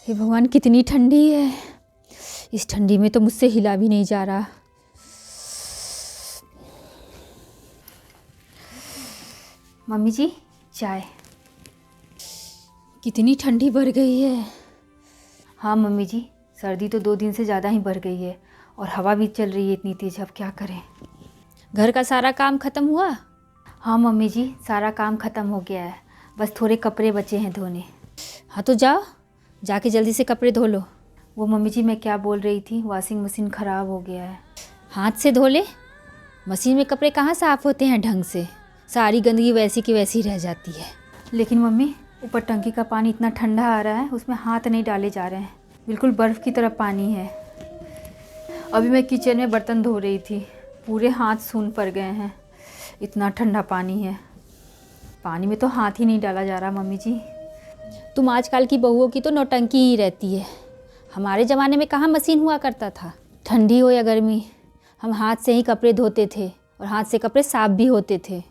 हे भगवान, कितनी ठंडी है। इस ठंडी में तो मुझसे हिला भी नहीं जा रहा। मम्मी जी, चाय। कितनी ठंडी बढ़ गई है। हाँ मम्मी जी, सर्दी तो 2 दिन से ज़्यादा ही बढ़ गई है और हवा भी चल रही है इतनी तेज़। अब क्या करें। घर का सारा काम ख़त्म हुआ? हाँ मम्मी जी, सारा काम ख़त्म हो गया है, बस थोड़े कपड़े बचे हैं धोने। हाँ तो जाओ, जाके जल्दी से कपड़े धो लो। वो मम्मी जी, मैं क्या बोल रही थी, वॉशिंग मशीन ख़राब हो गया है। हाथ से धो ले। मशीन में कपड़े कहाँ साफ़ होते हैं ढंग से, सारी गंदगी वैसी की वैसी रह जाती है। लेकिन मम्मी, ऊपर टंकी का पानी इतना ठंडा आ रहा है, उसमें हाथ नहीं डाले जा रहे हैं, बिल्कुल बर्फ़ की तरह पानी है। अभी मैं किचन में बर्तन धो रही थी, पूरे हाथ सून पड़ गए हैं, इतना ठंडा पानी है। पानी में तो हाथ ही नहीं डाला जा रहा मम्मी जी। तुम आजकल की बहुओं की तो नौटंकी ही रहती है। हमारे ज़माने में कहाँ मशीन हुआ करता था। ठंडी हो या गर्मी, हम हाथ से ही कपड़े धोते थे और हाथ से कपड़े साफ भी होते थे।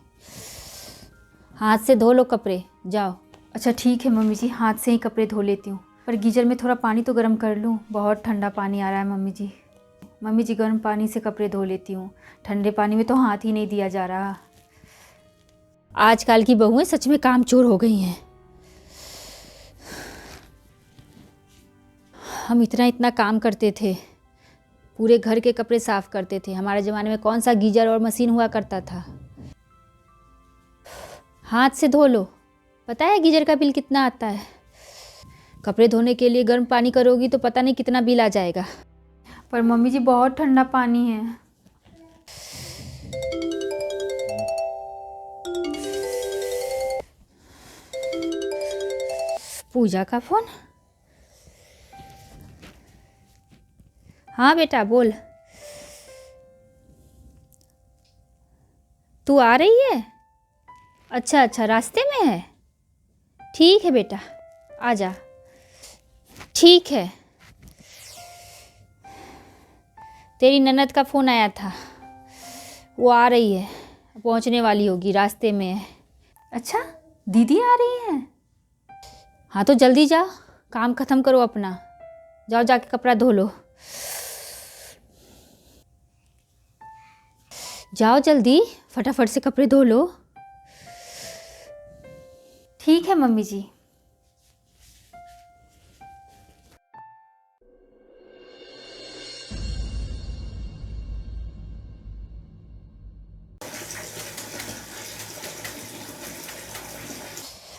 हाथ से धो लो कपड़े, जाओ। अच्छा ठीक है मम्मी जी, हाथ से ही कपड़े धो लेती हूँ, पर गीजर में थोड़ा पानी तो गर्म कर लूँ, बहुत ठंडा पानी आ रहा है मम्मी जी। मम्मी जी, गर्म पानी से कपड़े धो लेती हूँ, ठंडे पानी में तो हाथ ही नहीं दिया जा रहा। आजकल की बहुएं सच में कामचोर हो गई हैं। हम इतना काम करते थे, पूरे घर के कपड़े साफ़ करते थे। हमारे ज़माने में कौन सा गीजर और मशीन हुआ करता था। हाथ से धो लो। पता है गीजर का बिल कितना आता है? कपड़े धोने के लिए गर्म पानी करोगी तो पता नहीं कितना बिल आ जाएगा। पर मम्मी जी, बहुत ठंडा पानी है। पूजा का फ़ोन। हाँ बेटा बोल। तू आ रही है? अच्छा अच्छा, रास्ते में है। ठीक है बेटा, आ जा। ठीक है। तेरी ननद का फ़ोन आया था, वो आ रही है, पहुंचने वाली होगी, रास्ते में है। अच्छा, दीदी आ रही है? हाँ तो जल्दी जाओ, काम ख़त्म करो अपना, जाओ जाके कपड़ा धो लो। जाओ जल्दी, फटाफट से कपड़े धो लो। ठीक है मम्मी जी।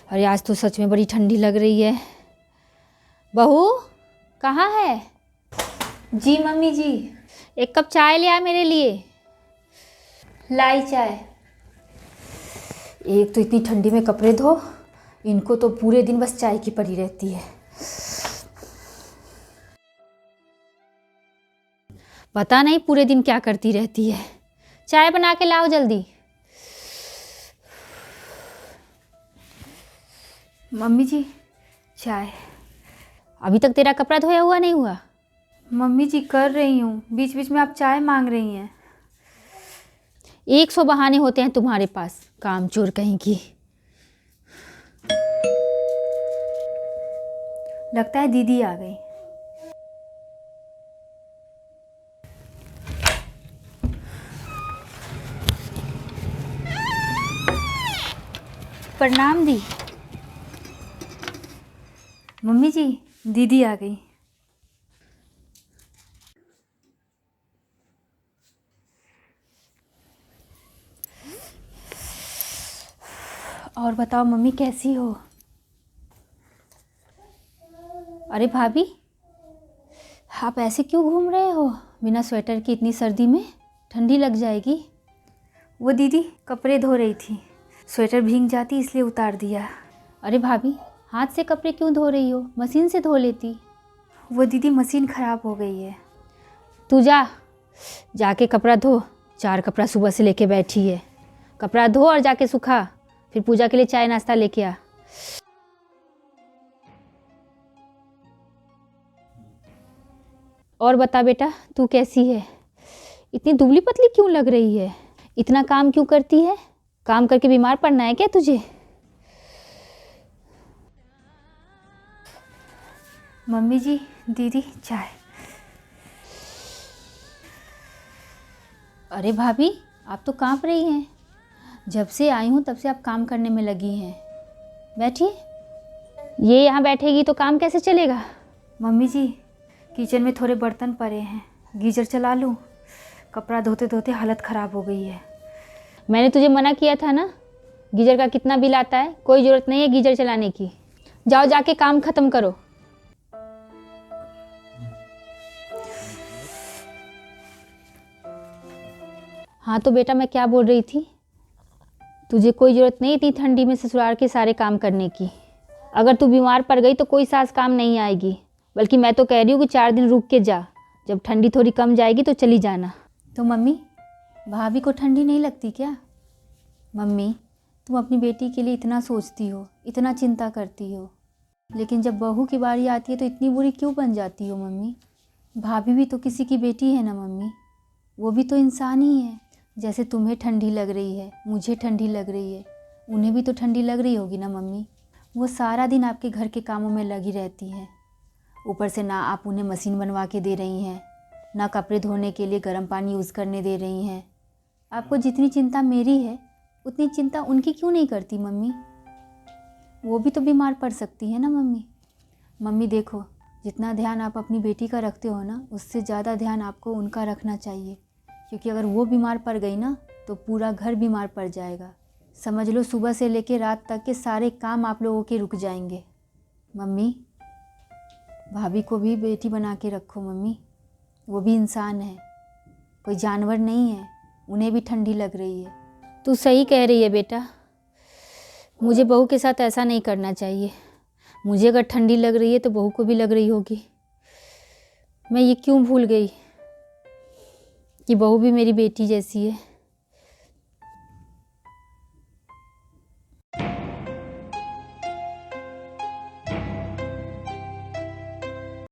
अरे आज तो सच में बड़ी ठंडी लग रही है। बहू कहाँ है? जी मम्मी जी। एक कप चाय ले आ मेरे लिए। लाई चाय। एक तो इतनी ठंडी में कपड़े धो, इनको तो पूरे दिन बस चाय की पड़ी रहती है। पता नहीं पूरे दिन क्या करती रहती है। चाय बना के लाओ जल्दी। मम्मी जी, चाय। अभी तक तेरा कपड़ा धोया हुआ नहीं हुआ? मम्मी जी कर रही हूँ, बीच बीच में आप चाय मांग रही हैं। 100 बहाने होते हैं तुम्हारे पास, कामचोर कहीं की। लगता है दीदी आ गई। प्रणाम दी। मम्मी जी, दीदी आ गई। और बताओ मम्मी, कैसी हो? अरे भाभी, आप ऐसे क्यों घूम रहे हो बिना स्वेटर की इतनी सर्दी में? ठंडी लग जाएगी। वो दीदी कपड़े धो रही थी, स्वेटर भीग जाती इसलिए उतार दिया। अरे भाभी, हाथ से कपड़े क्यों धो रही हो, मशीन से धो लेती। वो दीदी मशीन ख़राब हो गई है। तू जाके कपड़ा धो। 4 कपड़ा सुबह से लेके बैठी है। कपड़ा धो और जाके सुखा, फिर पूजा के लिए चाय नाश्ता लेके आ। और बता बेटा, तू कैसी है? इतनी दुबली पतली क्यों लग रही है? इतना काम क्यों करती है? काम करके बीमार पड़ना है क्या तुझे? मम्मी जी, दीदी चाय। अरे भाभी, आप तो कांप रही हैं। जब से आई हूँ तब से आप काम करने में लगी हैं। बैठिए। ये यहाँ बैठेगी तो काम कैसे चलेगा? मम्मी जी, किचन में थोड़े बर्तन पड़े हैं, गीजर चला लूँ? कपड़ा धोते धोते हालत ख़राब हो गई है। मैंने तुझे मना किया था ना, गीजर का कितना बिल आता है, कोई ज़रूरत नहीं है गीजर चलाने की। जाओ जाके काम ख़त्म करो। हाँ तो बेटा, मैं क्या बोल रही थी, तुझे कोई ज़रूरत नहीं इतनी ठंडी में ससुराल के सारे काम करने की। अगर तू बीमार पड़ गई तो कोई सास काम नहीं आएगी, बल्कि मैं तो कह रही हूँ कि 4 दिन रुक के जा, जब ठंडी थोड़ी कम जाएगी तो चली जाना। तो मम्मी, भाभी को ठंडी नहीं लगती क्या? मम्मी, तुम अपनी बेटी के लिए इतना सोचती हो, इतना चिंता करती हो, लेकिन जब बहू की बारी आती है तो इतनी बुरी क्यों बन जाती हो मम्मी? भाभी भी तो किसी की बेटी है ना मम्मी, वो भी तो इंसान ही है। जैसे तुम्हें ठंडी लग रही है, मुझे ठंडी लग रही है, उन्हें भी तो ठंडी लग रही होगी ना मम्मी। वो सारा दिन आपके घर के कामों में लगी रहती हैं, ऊपर से ना आप उन्हें मशीन बनवा के दे रही हैं, ना कपड़े धोने के लिए गर्म पानी यूज़ करने दे रही हैं। आपको जितनी चिंता मेरी है उतनी चिंता उनकी क्यों नहीं करती मम्मी? वो भी तो बीमार पड़ सकती है ना मम्मी। मम्मी देखो, जितना ध्यान आप अपनी बेटी का रखते हो ना, उससे ज़्यादा ध्यान आपको उनका रखना चाहिए, क्योंकि अगर वो बीमार पड़ गई ना तो पूरा घर बीमार पड़ जाएगा। समझ लो सुबह से लेकर रात तक के सारे काम आप लोगों के रुक जाएंगे। मम्मी, भाभी को भी बेटी बना के रखो मम्मी, वो भी इंसान है, कोई जानवर नहीं है, उन्हें भी ठंडी लग रही है। तू सही कह रही है बेटा, मुझे बहू के साथ ऐसा नहीं करना चाहिए। मुझे अगर ठंडी लग रही है तो बहू को भी लग रही होगी। मैं ये क्यों भूल गई कि बहू भी मेरी बेटी जैसी है।